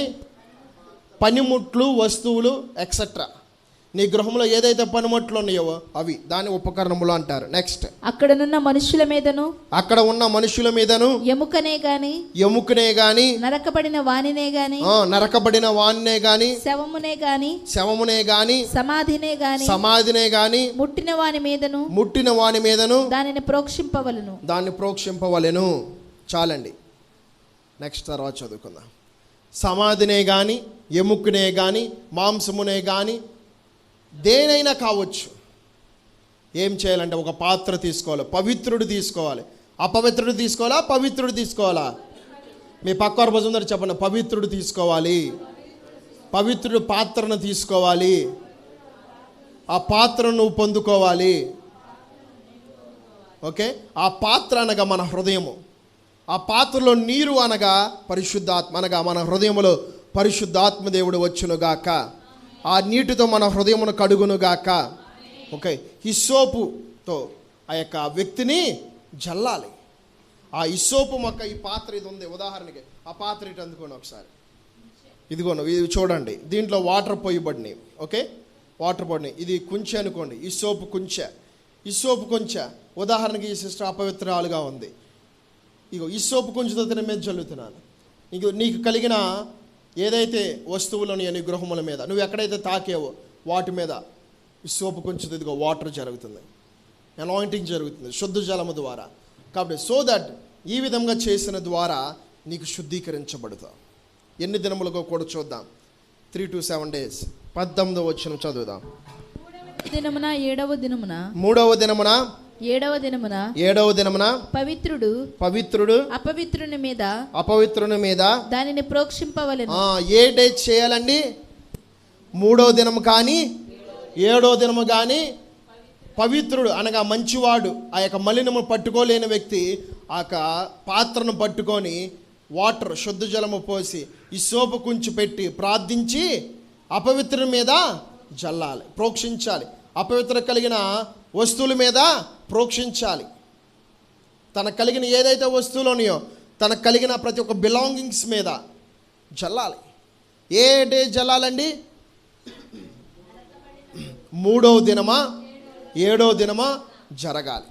పనిముట్లు, వస్తువులు ఎక్సెట్రా. నీ గృహంలో ఏదైతే పనిముట్లు ఉన్నాయో అవి దాని ఉపకరణములు అంటారు. నెక్స్ట్, అక్కడనున్న మనుషుల మీదను, అక్కడ ఉన్న మనుషుల మీదను ఎముకనే గాని నరకబడిన వానినే గాని శవమునే గాని సమాధినే గాని ముట్టిన వాని మీదను దానిని ప్రోక్షింపవలెను. చాలండి. నెక్స్ట్ తర్వాత చదువుకుందాం. సమాధినే గాని, ఎముకనే గాని, మాంసమునే గాని, దేనైనా కావచ్చు. ఏం చేయాలంటే ఒక పాత్ర తీసుకోవాలి, పవిత్రుడు తీసుకోవాలి. అపవిత్రుడు తీసుకోవాలా, పవిత్రుడు తీసుకోవాలా? మీ పక్కవారి భుజం చెప్పండి. పవిత్రుడు తీసుకోవాలి. పవిత్రుడు పాత్రను తీసుకోవాలి. ఆ పాత్రను నువ్వు పొందుకోవాలి. ఓకే, ఆ పాత్ర అనగా మన హృదయము. ఆ పాత్రలో నీరు అనగా పరిశుద్ధాత్మ, అనగా మన హృదయములో పరిశుద్ధాత్మ దేవుడు వచ్చునుగాక. ఆ నీటితో మన హృదయమును కడుగునుగాక. ఓకే, హిస్సోపుతో ఆ యొక్క వ్యక్తిని జల్లాలి. ఆ హిస్సోపు మొక్క, ఈ పాత్ర ఇది ఉంది ఉదాహరణకి, ఆ పాత్ర ఇటు అందుకోండి ఒకసారి. ఇదిగోను, ఇది చూడండి, దీంట్లో వాటర్ పోయబడినాయి. ఓకే, వాటర్ పడినాయి. ఇది కుంచె అనుకోండి, హిస్సోపు కుంచె. హిస్సోపు కుంచె ఉదాహరణకి ఈ సిస్టర్ అపవిత్రాలుగా ఉంది. ఇగో హిస్సోపు కుంచెతో తిన మీద చల్లుతున్నాను. నీకు కలిగిన ఏదైతే వస్తువులు ఉన్నాయో నీ గృహముల మీద, నువ్వు ఎక్కడైతే తాకేవో వాటి మీద ఈ సోపు కొంచెం ఇదిగో వాటర్ జరుగుతుంది, అనాయింటింగ్ జరుగుతుంది శుద్ధ జలము ద్వారా. కాబట్టి సో దట్ ఈ విధంగా చేసిన ద్వారా నీకు శుద్ధీకరించబడతావు. ఎన్ని దినములుగా కూడా చూద్దాం. 3 to 7 days. 18వ వచనం చదువుదాం. మూడవ దినమున పవిత్రుడు అపవిత్రుని మీద దానిని ప్రోక్షింపవలెను. ఏ డేట్ చేయాలండి? 3వ దినము కానీ 7వ దినము కానీ పవిత్రుడు అనగా మంచివాడు, ఆ యొక్క మలినము పట్టుకోలేని వ్యక్తి ఆ పాత్రను పట్టుకొని వాటర్ శుద్ధ జలము పోసి ఈ సోపు కుంచి పెట్టి ప్రార్థించి అపవిత్రుని మీద జల్లాలి, ప్రోక్షించాలి. అపవిత్ర కలిగిన వస్తువుల మీద ప్రోక్షించాలి. తనకు కలిగిన ఏదైతే వస్తువులు ఉన్నాయో తనకు కలిగిన ప్రతి ఒక్క బిలాంగింగ్స్ మీద జల్లాలి. ఏ డే జల్లాలండి? 3వ దినమా 7వ దినమా జరగాలి.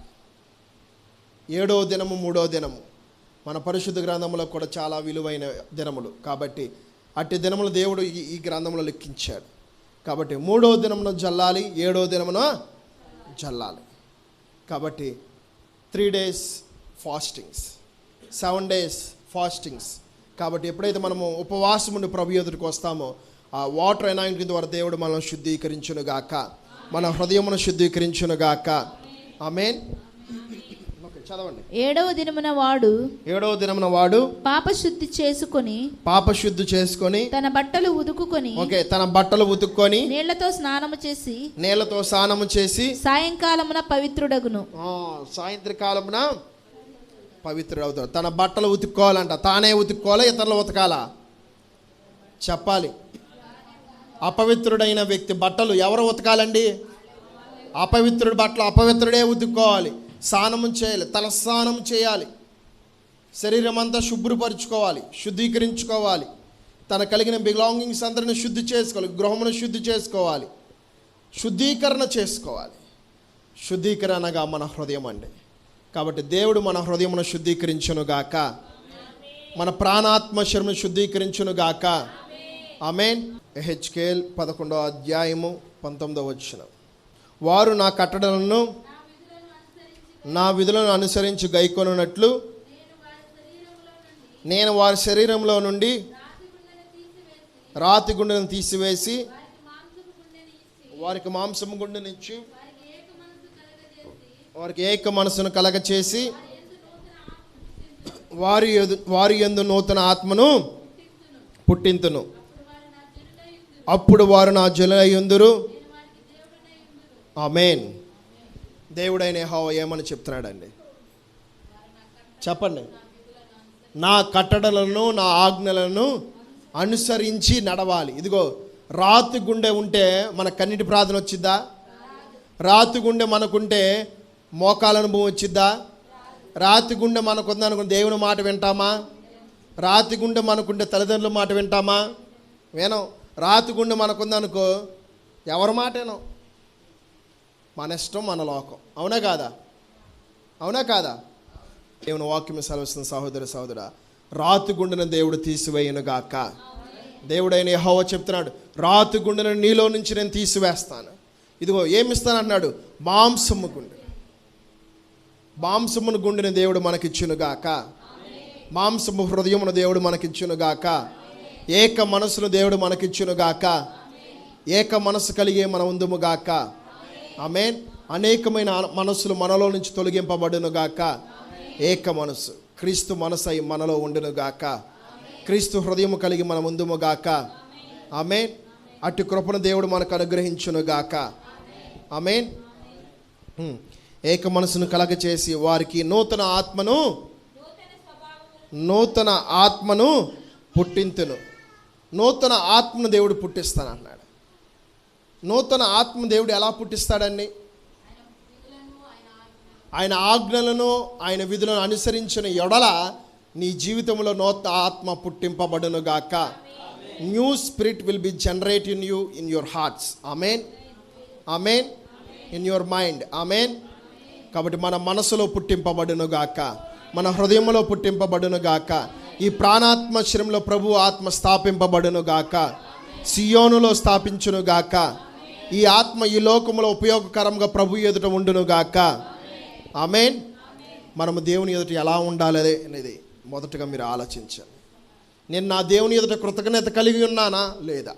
7వ దినము 3వ దినము మన పరిశుద్ధ గ్రంథంలో కూడా చాలా విలువైన దినములు. కాబట్టి అట్టి దినములు దేవుడు ఈ గ్రంథంలో లెక్కించాడు. కాబట్టి 3వ దినమున జల్లాలి, 7వ దినమున జల్లాలి. కాబట్టి 3 days ఫాస్టింగ్స్, 7 days ఫాస్టింగ్స్. కాబట్టి ఎప్పుడైతే మనము ఉపవాసం ఉండి ప్రభు ఎదుటికి వస్తామో ఆ వాటర్ అనాయింటింగ్ ద్వారా దేవుడు మనల్ని శుద్ధీకరించునుగాక, మన హృదయమును శుద్ధీకరించునుగాక. ఆమేన్. చదవండి. 7వ దినమున వాడు పాప శుద్ధి చేసుకొని తన బట్టలు ఉతుక్కొని నీళ్లతో స్నానము చేసి సాయంకాలమున పవిత్రుడగును. సాయంత్రకాలమున పవిత్రుడు అవుతాడు. తన బట్టలు ఉతుక్కోవాలంట. తానే ఉతుక్కోవాలా, ఇతరులు ఉతకాలా? చెప్పాలి. అపవిత్రుడైన వ్యక్తి బట్టలు ఎవరు ఉతకాలండి? అపవిత్రుడి బట్టలు అపవిత్రుడే ఉతుక్కోవాలి. స్నానం చేయాలి, తలస్నానం చేయాలి, శరీరం అంతా శుభ్రపరచుకోవాలి, శుద్ధీకరించుకోవాలి, తన కలిగిన బిలాంగింగ్స్ అందరిని శుద్ధి చేసుకోవాలి, గృహమును శుద్ధి చేసుకోవాలి, శుద్ధీకరణ చేసుకోవాలి. శుద్ధీకరణగా మన హృదయం అండి. కాబట్టి దేవుడు మన హృదయమును శుద్ధీకరించునుగాక, మన ప్రాణాత్మ శరీరమును శుద్ధీకరించునుగాక. ఆమేన్. ఎహెచ్కేల్ 11వ అధ్యాయము 19వ వచనం. వారు నా కట్టడలను నా విధులను అనుసరించి గైకొనున్నట్లు నేను వారి శరీరంలో నుండి రాతి గుండెను తీసివేసి వారికి మాంసము గుండెనిచ్చి వారికి ఏక మనసును కలగచేసి వారి యందు నూతన ఆత్మను పుట్టింతును. అప్పుడు వారు నా జనులయ్యుందురు. ఆమేన్. దేవుడైన యెహోవా ఏమని చెప్తున్నాడండి? చెప్పండి. నా కట్టడలను నా ఆజ్ఞలను అనుసరించి నడవాలి. ఇదిగో రాతి గుండె ఉంటే మన కన్నిటి ప్రార్థన వచ్చిద్దా? రాతి గుండె మనకుంటే మోకాల అనుభవం వచ్చిద్దా? రాతి గుండె మనకుందనుకుంటే దేవుని మాట వింటామా? రాతి గుండె మనకుంటే తల్లిదండ్రుల మాట వింటామా? వినం. రాతి గుండె మనకుందనుకో ఎవరి మాటేనో, మన ఇష్టం, మన లోకం. అవునా కాదా? అవునా కాదా? దేవుని వాక్యం సెలవిస్తున్న సహోదర సహోదరా, రాతి గుండెను దేవుడు తీసివేయునుగాక. దేవుడైన యెహోవా చెప్తున్నాడు, రాతి గుండెను నీలో నుంచి నేను తీసివేస్తాను. ఇదిగో ఏమిస్తానంటున్నాడు? మాంసము గుండె. మాంసమును గుండెని దేవుడు మనకిచ్చునుగాక. మాంసము హృదయమును దేవుడు మనకిచ్చునుగాక. ఏక మనసును దేవుడు మనకిచ్చునుగాక. ఏక మనసు కలిగే మన ఉందుముగాక. ఆమేన్. అనేకమైన మనస్సులు మనలో నుంచి తొలగింపబడునుగాక. ఏక మనసు క్రీస్తు మనసు అయి మనలో ఉండునుగాక. క్రీస్తు హృదయము కలిగి మన ముందుముగాక. ఆమేన్. అట్టి కృపను దేవుడు మనకు అనుగ్రహించునుగాక. ఆమేన్. ఏక మనసును కలగచేసి వారికి నూతన ఆత్మను పుట్టింతును. నూతన ఆత్మను దేవుడు పుట్టిస్తానన్నాడు. నూతన ఆత్మ దేవుడు ఎలా పుట్టిస్తాడండి? ఆయన ఆజ్ఞలను ఆయన విధులను అనుసరించిన ఎడల నీ జీవితంలో నూతన ఆత్మ పుట్టింపబడునుగాక. New spirit will be generate in you in your hearts. Amen. Amen. In your mind. Amen. కాబట్టి మన మనసులో పుట్టింపబడునుగాక, మన హృదయంలో పుట్టింపబడునుగాక. ఈ ప్రాణాత్మ శరీరంలో ప్రభు ఆత్మ స్థాపింపబడునుగాక, సియోనులో స్థాపించునుగాక. ఈ ఆత్మ ఈ లోకములో ఉపయోగకరంగా ప్రభు ఎదుట ఉండునుగాక. ఆమేన్. మనము దేవుని ఎదుట ఎలా ఉండాలి అనేది మొదటగా మీరు ఆలోచించాలి. నేను నా దేవుని ఎదుట కృతజ్ఞత కలిగి ఉన్నానా లేదా?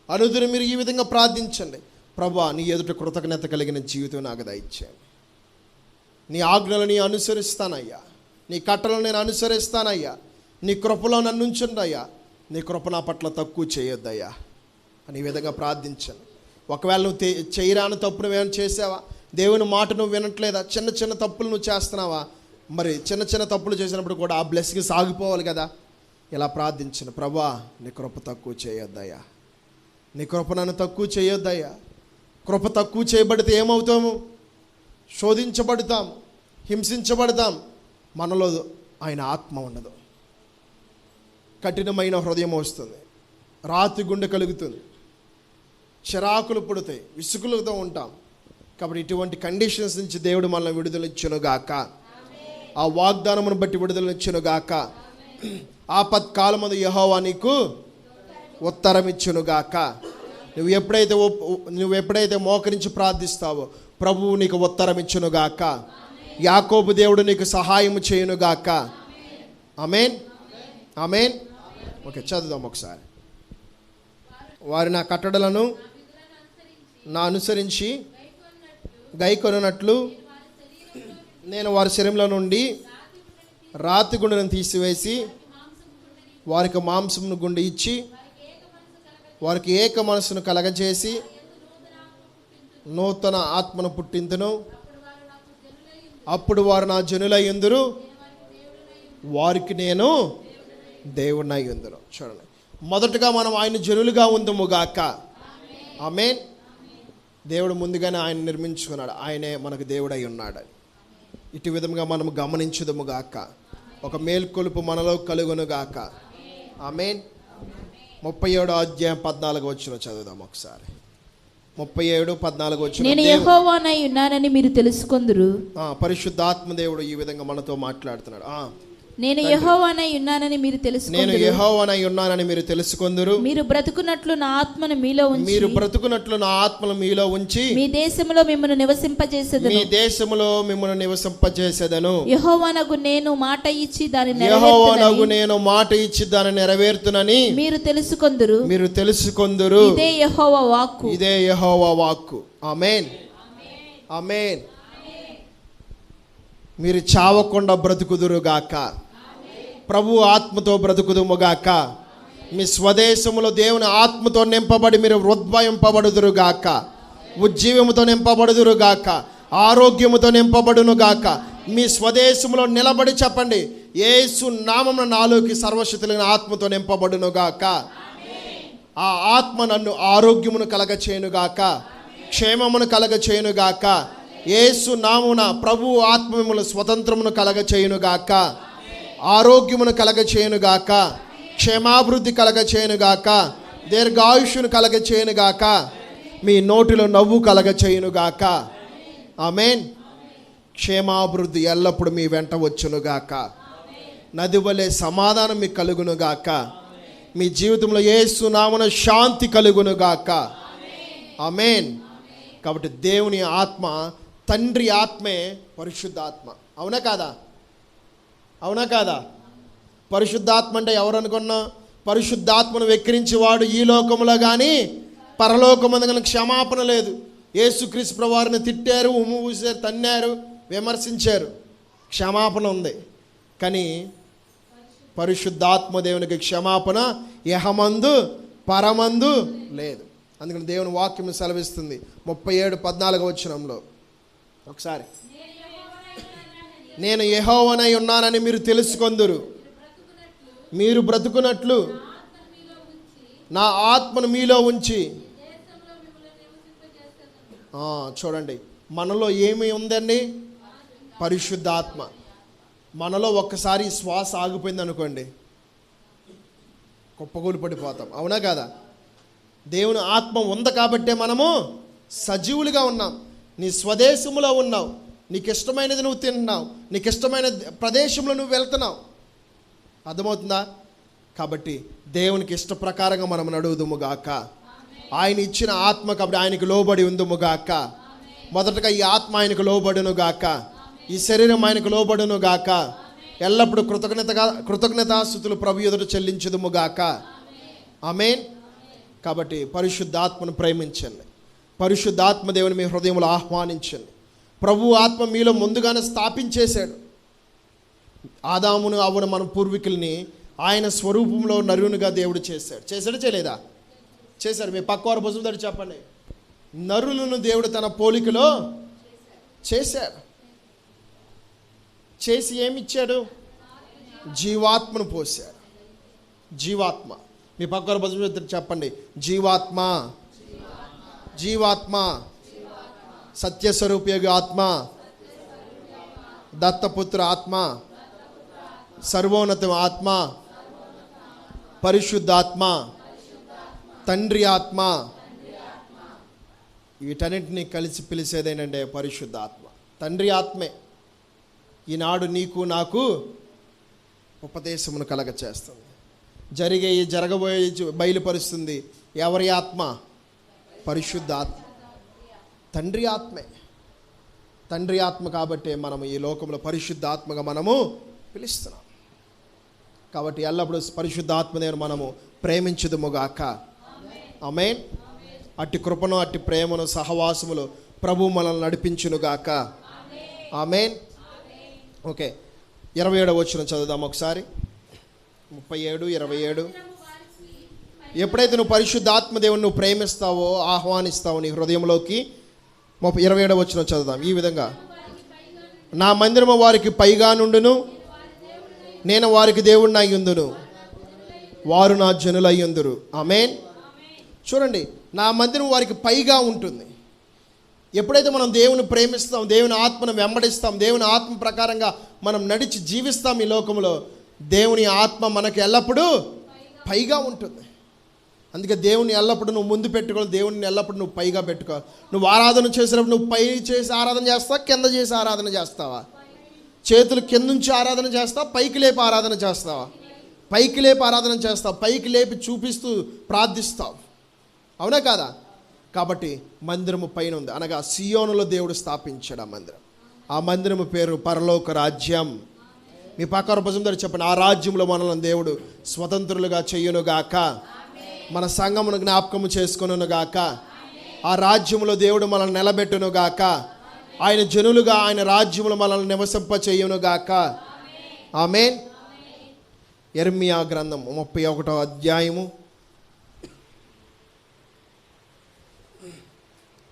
అనుదినం మీరు ఈ విధంగా ప్రార్థించండి. ప్రభువా, నీ ఎదుట కృతజ్ఞత కలిగిన జీవితం నాకు దయచేయండి. నీ ఆజ్ఞలు నీ అనుసరిస్తానయ్యా, నీ కట్టలను నేను అనుసరిస్తానయ్యా, నీ కృపలో నన్ను ఉంచండి. నీ కృప నా పట్ల తక్కువ చేయొద్దయ్యా అని ఈ విధంగా ప్రార్థించండి. ఒకవేళ నువ్వు చేయరాని తప్పు నువ్వేమైనా చేసావా? దేవుని మాట నువ్వు వినట్లేదా? చిన్న చిన్న తప్పులు నువ్వు చేస్తున్నావా? మరి చిన్న చిన్న తప్పులు చేసినప్పుడు కూడా ఆ బ్లెస్సింగ్ సాగిపోవాలి కదా. ఇలా ప్రార్థించను. ప్రభువా, నీ కృప తక్కువ చేయొద్దయ్యా, నీ కృప నన్ను తక్కువ చేయొద్దయ్యా. కృప తక్కువ చేయబడితే ఏమవుతాము? శోధించబడతాం, హింసించబడతాం. మనలో ఆయన ఆత్మ ఉండదు. కఠినమైన హృదయం వస్తుంది, రాతి గుండె కలుగుతుంది, చిరాకులు పుడతాయి, విసుగులతో ఉంటాం. కాబట్టి ఇటువంటి కండిషన్స్ నుంచి దేవుడు మనల్ని విడుదలిచ్చునుగాక. ఆ వాగ్దానమును బట్టి విడుదలనిచ్చునుగాక. ఆపత్కాలమందు యెహోవా నీకు ఉత్తరం ఇచ్చునుగాక. నువ్వు ఎప్పుడైతే మోకరించి ప్రార్థిస్తావో ప్రభువు నీకు ఉత్తరం ఇచ్చునుగాక. యాకోబు దేవుడు నీకు సహాయము చేయునుగాక. ఆమేన్. ఆమేన్. ఓకే, చదువుదాం ఒకసారి. వారి నా కట్టడలను నా అనుసరించి గైకొనున్నట్లు నేను వారి శరీరంలో నుండి రాతి గుండెను తీసివేసి వారికి మాంసమును గుండె ఇచ్చి వారికి ఏక మనసును కలగజేసి నూతన ఆత్మను పుట్టింతును. అప్పుడు వారు నా జనులయ్యుందురు, వారికి నేను దేవుడినై ఉందును. చూడండి, మొదటగా మనం ఆయన జనులుగా ఉందుముగాక. ఆమేన్. దేవుడు ముందుగానే ఆయన నిర్మించుకున్నాడు, ఆయనే మనకు దేవుడై ఉన్నాడు. ఇటు విధంగా మనం గమనించుదము గాక. ఒక మేల్కొలుపు మనలో కలుగును గాక. ఆమేన్. 37 అధ్యాయం 14 వచనం చదువుదాం ఒకసారి. 37:14 వచనం. నేను యెహోవానై ఉన్నానని మీరు తెలుసుకొందురు. పరిశుద్ధాత్మ దేవుడు ఈ విధంగా మనతో మాట్లాడుతున్నాడు. నేను యెహోవానై ఉన్నానని మీరు నేను తెలుసుకొందురు. యెహోవానై ఉన్నానని మీరు తెలుసుకొందురు. మీరు బ్రతుకున్నట్లు నా ఆత్మను మీలో ఉంచి, మీరు బ్రతుకున్నట్లు నా ఆత్మను మీలో ఉంచి, మీ దేశములో మిమ్మల్ని నివసింపజేసేదను. మీ దేశములో మిమ్మల్ని నివసింపజేసేదను. యెహోవానగు నేను మాట ఇచ్చి దాన్ని యెహోవానగు నేను మాట ఇచ్చి దాన్ని నెరవేర్తునని మీరు తెలుసుకొందురు. మీరు తెలుసుకొందురు. ఇదే యెహోవా వాక్కు. ఇదే యెహోవా వాక్కు. ఆమేన్. ఆమేన్. మీరు చావకుండా బ్రతుకుదురు గాక. ప్రభు ఆత్మతో బ్రతుకుదుము గాక. మీ స్వదేశములో దేవుని ఆత్మతో నింపబడి మీరు ఉద్భవింపబడుదురు గాక. ఉజ్జీవముతో నింపబడుదురు గాక. ఆరోగ్యముతో నింపబడును గాక. మీ స్వదేశములో నిలబడి చెప్పండి, యేసు నామమున నాలోకి సర్వశక్తులైన ఆత్మతో నింపబడును గాక. ఆ ఆత్మ నన్ను ఆరోగ్యమును కలగచేయునుగాక, క్షేమమును కలగచేయునుగాక. యేసు నామమున ప్రభు ఆత్మ మిమ్మల్ని స్వతంత్రమును కలగచేయునుగాక, ఆరోగ్యమును కలగచేయునుగాక, క్షేమాభివృద్ధి కలగచేయునుగాక, దీర్ఘాయుష్యును కలగచేయునుగాక, మీ నోటిలో నవ్వు కలగచేయునుగాక. ఆమేన్. క్షేమాభివృద్ధి ఎల్లప్పుడు మీ వెంట వచ్చునుగాక. నది వలె సమాధానం మీకు కలుగునుగాక. మీ జీవితంలో యేసు నామమున శాంతి కలుగునుగాక. ఆమేన్. కాబట్టి దేవుని ఆత్మ, తండ్రి ఆత్మే పరిశుద్ధాత్మ. అవునా కాదా? అవునా కాదా? పరిశుద్ధాత్మ అంటే ఎవరు అనుకున్నా? పరిశుద్ధాత్మను వెక్కిరించేవాడు ఈ లోకములో కానీ పరలోకమందు కానీ క్షమాపణ లేదు. యేసుక్రీస్తు ప్రభువారిని తిట్టారు, ఉమ్ము ఊసారు, తన్నారు, విమర్శించారు, క్షమాపణ ఉంది. కానీ పరిశుద్ధాత్మ దేవునికి క్షమాపణ యహమందు పరమందు లేదు. అందుకని దేవుని వాక్యం సెలవిస్తుంది 37:14 వచనంలో. ఒకసారి, నేను యెహోవానై ఉన్నానని మీరు తెలుసుకొందురు. మీరు బ్రతుకున్నట్లు నా ఆత్మను మీలో ఉంచి. చూడండి, మనలో ఏమి ఉందండి? పరిశుద్ధాత్మ. మనలో ఒక్కసారి శ్వాస ఆగిపోయింది అనుకోండి, కుప్పకూలి పడిపోతాం. అవునా కాదా? దేవుని ఆత్మ ఉంది కాబట్టే మనము సజీవులుగా ఉన్నాం. నీ స్వదేశములో ఉన్నావు, నీకు ఇష్టమైనది నువ్వు తింటున్నావు, నీకు ఇష్టమైన ప్రదేశంలో నువ్వు వెళ్తున్నావు. అర్థమవుతుందా? కాబట్టి దేవునికి ఇష్ట ప్రకారంగా మనం నడువుదుము గాక. ఆయన ఇచ్చిన ఆత్మ కాబట్టి ఆయనకు లోబడి ఉందుము గాక. మొదటగా ఈ ఆత్మ ఆయనకు లోబడును గాక, ఈ శరీరం ఆయనకు లోబడును గాక. ఎల్లప్పుడూ కృతజ్ఞతాస్తుతులు ప్రభు ఎదుట చెల్లించుదుము గాక. ఆమేన్. కాబట్టి పరిశుద్ధాత్మను ప్రేమించండి. పరిశుద్ధాత్మ దేవుని మీ హృదయంలో ఆహ్వానించండి. ప్రభు ఆత్మ మీలో ముందుగానే స్థాపించేశాడు. ఆదామును అవ్వను మన పూర్వీకుల్ని ఆయన స్వరూపంలో నరునిగా దేవుడు చేశాడు. చేశాడు చేయలేదా? చేశాడు. మీ పక్కవారు భుజం తట్టి చెప్పండి, నరులను దేవుడు తన పోలికలో చేశాడు. చేసి ఏమిచ్చాడు? జీవాత్మను పోశాడు. జీవాత్మ. మీ పక్కవారు భుజం తట్టి చెప్పండి, జీవాత్మ, జీవాత్మ, సత్యస్వరూపయోగి ఆత్మ, దత్తపుత్ర ఆత్మ, సర్వోన్నత ఆత్మ, పరిశుద్ధాత్మ, తండ్రి ఆత్మ, వీటన్నింటినీ కలిసి పిలిచేదేనంటే పరిశుద్ధాత్మ. తండ్రి ఆత్మే ఈనాడు నీకు నాకు ఉపదేశమును కలగచేస్తుంది. జరగబోయే బయలుపరుస్తుంది. ఎవరి ఆత్మ? పరిశుద్ధాత్మ. తండ్రి ఆత్మే. తండ్రి ఆత్మ కాబట్టి మనము ఈ లోకంలో పరిశుద్ధాత్మగా మనము పిలుస్తున్నాం. కాబట్టి ఎల్లప్పుడూ పరిశుద్ధాత్మదేవుని మనము ప్రేమించుదుముగాక. ఆమేన్. అట్టి కృపను, అట్టి ప్రేమను, సహవాసములు ప్రభు మనల్ని నడిపించునుగాక. ఆమేన్. ఓకే, 27వ వచనం చదువుదాం ఒకసారి. 37, 27. ఎప్పుడైతే నువ్వు పరిశుద్ధాత్మ దేవుని నువ్వు ప్రేమిస్తావో, ఆహ్వానిస్తావో నీ హృదయంలోకి, 27వ వచనం చదువుదాం. ఈ విధంగా, నా మందిరము వారికి పైగా నుండును, నేను వారికి దేవుడిని అయ్యుందును, వారు నా జనులయ్యుందురు. ఆమేన్. చూడండి, నా మందిరం వారికి పైగా ఉంటుంది. ఎప్పుడైతే మనం దేవుని ప్రేమిస్తాం, దేవుని ఆత్మను వెంబడిస్తాం, దేవుని ఆత్మ ప్రకారంగా మనం నడిచి జీవిస్తాం ఈ లోకంలో, దేవుని ఆత్మ మనకు ఎల్లప్పుడూ పైగా ఉంటుంది. అందుకే దేవుని ఎల్లప్పుడూ నువ్వు ముందు పెట్టుకోవాలి, దేవుని ఎల్లప్పుడూ నువ్వు పైగా పెట్టుకోవాలి. నువ్వు ఆరాధన చేసినప్పుడు నువ్వు పై చేసి ఆరాధన చేస్తావా, కింద చేసి ఆరాధన చేస్తావా? చేతులు కింద నుంచి ఆరాధన చేస్తావా, పైకి లేపి ఆరాధన చేస్తావా? పైకి లేపి ఆరాధన చేస్తావు, పైకి లేపి చూపిస్తూ ప్రార్థిస్తావు, అవునా కాదా? కాబట్టి మందిరము పైన ఉంది, అనగా సియోనులో దేవుడు స్థాపించాడు ఆ మందిరం. ఆ మందిరము పేరు పరలోక రాజ్యం. మీ పక్కన భుజం దగ్గర చెప్పండి, ఆ రాజ్యంలో మనల్ని దేవుడు స్వతంత్రులుగా చెయ్యునుగాక, మన సంఘమును జ్ఞాపకము చేసుకొనుగాక, ఆ రాజ్యంలో దేవుడు మనల్ని నిలబెట్టునుగాక, ఆయన జనులుగా ఆయన రాజ్యంలో మనల్ని నివసింప చెయ్యునుగాక. ఆమేన్. యెర్మీయా గ్రంథం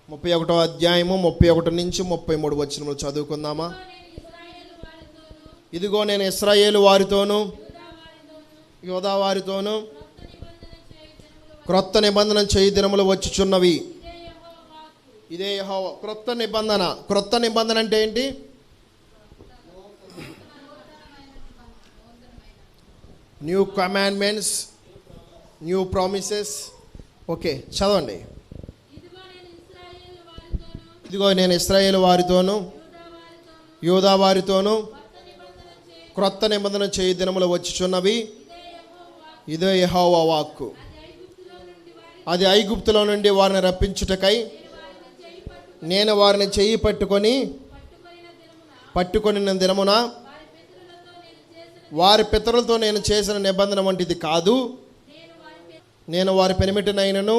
31వ అధ్యాయము 31 నుంచి 33 వచనములు చదువుకుందామా? ఇదిగో నేను ఇశ్రాయేలు వారితోనూ యూదా వారితోనూ క్రొత్త నిబంధన చేయి దినములు వచ్చుచున్నవి. ఇదే యెహోవా. క్రొత్త నిబంధన. క్రొత్త నిబంధన అంటే ఏంటి? New commandments, new promises. Okay, చదవండి. ఇదిగో నేను ఇశ్రాయేలు వారితోనూ యూదా వారితోనూ క్రొత్త నిబంధన చేయి దినములు వచ్చుచున్నవి. ఇదే యెహోవా వాక్కు. అది ఐగుప్తులో నుండి వారిని రప్పించుటకై నేను వారిని చెయ్యి పట్టుకొనిన దినమున వారి పితరులతో నేను చేసిన నిబంధన వంటిది కాదు. నేను వారి పెనిమిటినైనను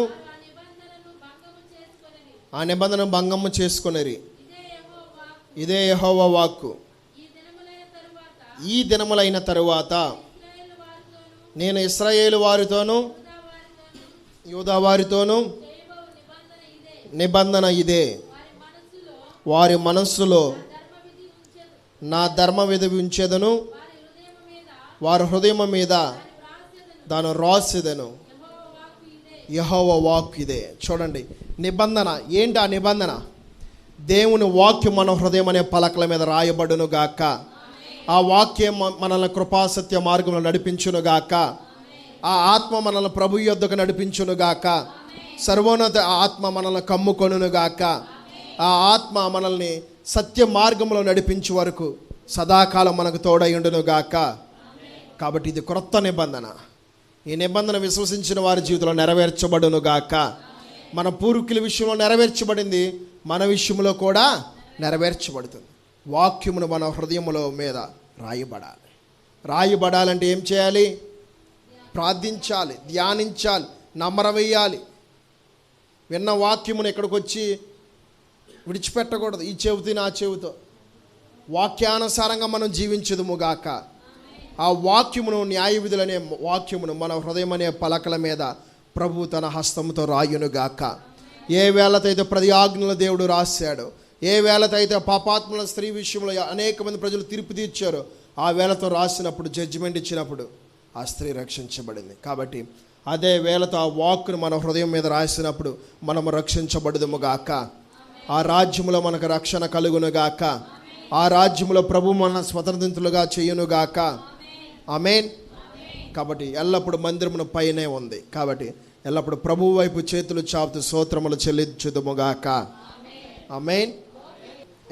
ఆ నిబంధన భంగము చేసుకొనిరి. ఇదే యెహోవా వాక్కు. ఈ దినములైన తరువాత నేను ఇశ్రాయేలు వారితోనూ యూదా వారితోనూ నిబంధన ఇదే. వారి మనస్సులో నా ధర్మ విధి ఉంచెదను, వారి హృదయం మీద దాన్ని రాసిదను. యెహోవా వాక్కు ఇదే. చూడండి, నిబంధన ఏంటి? ఆ నిబంధన దేవుని వాక్యం మన హృదయం అనే పలకల మీద రాయబడును గాక. ఆ వాక్యం మనల్ని కృపాసత్య మార్గంలో నడిపించును గాక. ఆ ఆత్మ మనల్ని ప్రభు యొద్దకు నడిపించును గాక. సర్వోన్నత ఆత్మ మనల్ని కమ్ముకొనును గాక. ఆ ఆత్మ మనల్ని సత్య మార్గంలో నడిపించే వరకు సదాకాలం మనకు తోడయుండును గాక. కాబట్టి ఇది క్రొత్త నిబంధన. ఈ నిబంధన విశ్వసించిన వారి జీవితంలో నెరవేర్చబడును గాక. మన పూర్వీకుల విషయంలో నెరవేర్చబడింది, మన విషయంలో కూడా నెరవేర్చబడుతుంది. వాక్యమును మన హృదయములో మీద రాయబడాలి. రాయబడాలంటే ఏం చేయాలి? ప్రార్థించాలి, ధ్యానించాలి, నమ్మరవేయాలి. విన్న వాక్యమును ఎక్కడికి వచ్చి విడిచిపెట్టకూడదు. ఈ చెవితో నా చెవితో వాక్యానుసారంగా మనం జీవించదుముగాక. ఆ వాక్యమును, న్యాయ విధులనే వాక్యమును మన హృదయం అనే పలకల మీద ప్రభు తన హస్తముతో రాయునుగాక. ఏ వేళతో అయితే 10 ఆజ్ఞలు దేవుడు రాశాడు, ఏ వేళతో అయితే పాపాత్ముల స్త్రీ విషయంలో అనేక మంది ప్రజలు తీర్పు తీర్చారు, ఆ వేళతో రాసినప్పుడు, జడ్జిమెంట్ ఇచ్చినప్పుడు ఆ స్త్రీ రక్షించబడింది. కాబట్టి అదే వేళతో ఆ వాక్కును మన హృదయం మీద రాసినప్పుడు మనము రక్షించబడుదుముగాక. ఆ రాజ్యములో మనకు రక్షణ కలుగునుగాక. ఆ రాజ్యములో ప్రభు మన స్వతంత్రులుగా చేయునుగాక. ఆమేన్. కాబట్టి ఎల్లప్పుడు మందిరమును పైనే ఉంది. కాబట్టి ఎల్లప్పుడు ప్రభు వైపు చేతులు చాపుతూ స్తోత్రములు చెల్లించుదుముగాక. ఆమేన్.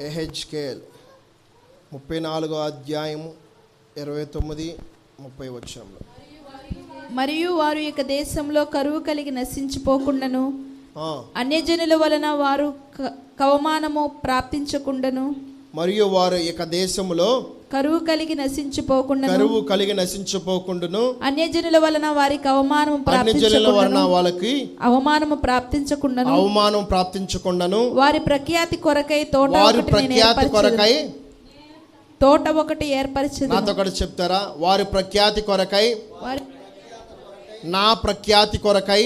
ఎహెజ్కేల్ 34వ అధ్యాయము 29-30 వచనంలో. మరియు వారు ఇక దేశంలో కరువు కలిగి నశించిపోకుండాను, అన్యజనుల వలన వారు కవమానము ప్రాప్తించకుండాను, మరియు వారు ఇక దేశములో కరువు కలిగి నశించిపోకుండాను, అన్యజనుల వలన వారికి అవమానము ప్రాప్తించకుండాను, వారి ప్రఖ్యాతి కొరకై తోట ఒకటి ఏర్పరిచింది. నాతో ఒకటి చెప్తారా? వారి ప్రఖ్యాతి కొరకై, నా ప్రఖ్యాతి కొరకై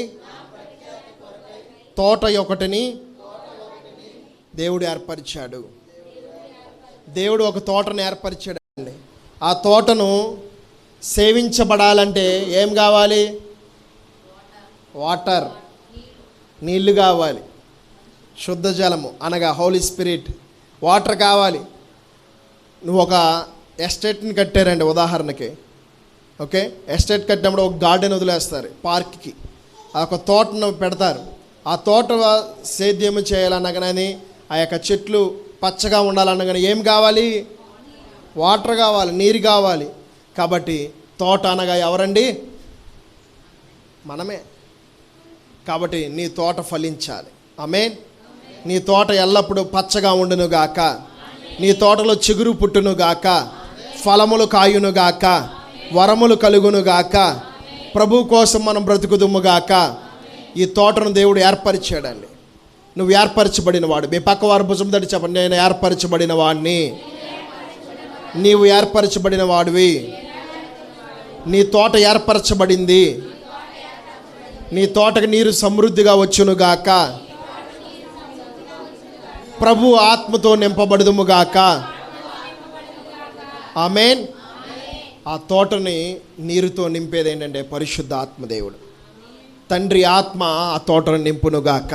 తోట ఒకటిని దేవుడు ఏర్పరిచాడు. దేవుడు ఒక తోటను ఏర్పరిచాడండి. ఆ తోటను సేవించబడాలంటే ఏం కావాలి? వాటర్, నీళ్లు కావాలి, శుద్ధ జలము అనగా హోలీ స్పిరిట్, వాటర్ కావాలి. నువ్వు ఒక ఎస్టేట్ని కట్టారండి ఉదాహరణకి, ఓకే, ఎస్టేట్ కట్టినప్పుడు ఒక గార్డెన్ వదిలేస్తారు పార్క్కి, ఆ ఒక తోటను పెడతారు. ఆ తోట సేద్యం చేయాలన్నా కానీ, ఆ యొక్క చెట్లు పచ్చగా ఉండాలన్నా కానీ ఏం కావాలి? వాటర్ కావాలి, నీరు కావాలి. కాబట్టి తోట అనగా ఎవరండి? మనమే. కాబట్టి నీ తోట ఫలించాలి. ఆమేన్. నీ తోట ఎల్లప్పుడూ పచ్చగా ఉండునుగాక, నీ తోటలో చిగురు పుట్టునుగాక, ఫలములు కాయునుగాక, వరములు కలుగునుగాక, ప్రభు కోసం మనం బ్రతుకుదుముగాక. ఈ తోటను దేవుడు ఏర్పరిచాడండి. నువ్వు ఏర్పరచబడిన వాడు. మీ పక్కవారు భుజం తట్టి చెప్పండి, నేను ఏర్పరచబడిన వాడిని. నీవు ఏర్పరచబడిన వాడివి. నీ తోట ఏర్పరచబడింది. నీ తోటకు నీరు సమృద్ధిగా వచ్చునుగాక, ప్రభు ఆత్మతో నింపబడుదుముగాక. ఆమేన్. ఆ తోటని నీరుతో నింపేది ఏంటంటే పరిశుద్ధ ఆత్మదేవుడు. తండ్రి ఆత్మ ఆ తోటను నింపునుగాక.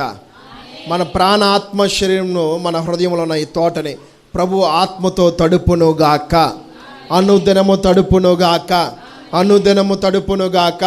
మన ప్రాణ ఆత్మ శరీరంను, మన హృదయంలో ఉన్న ఈ తోటని ప్రభు ఆత్మతో తడుపునుగాక. అనుదినము తడుపునుగాక, అనుదినము తడుపునుగాక.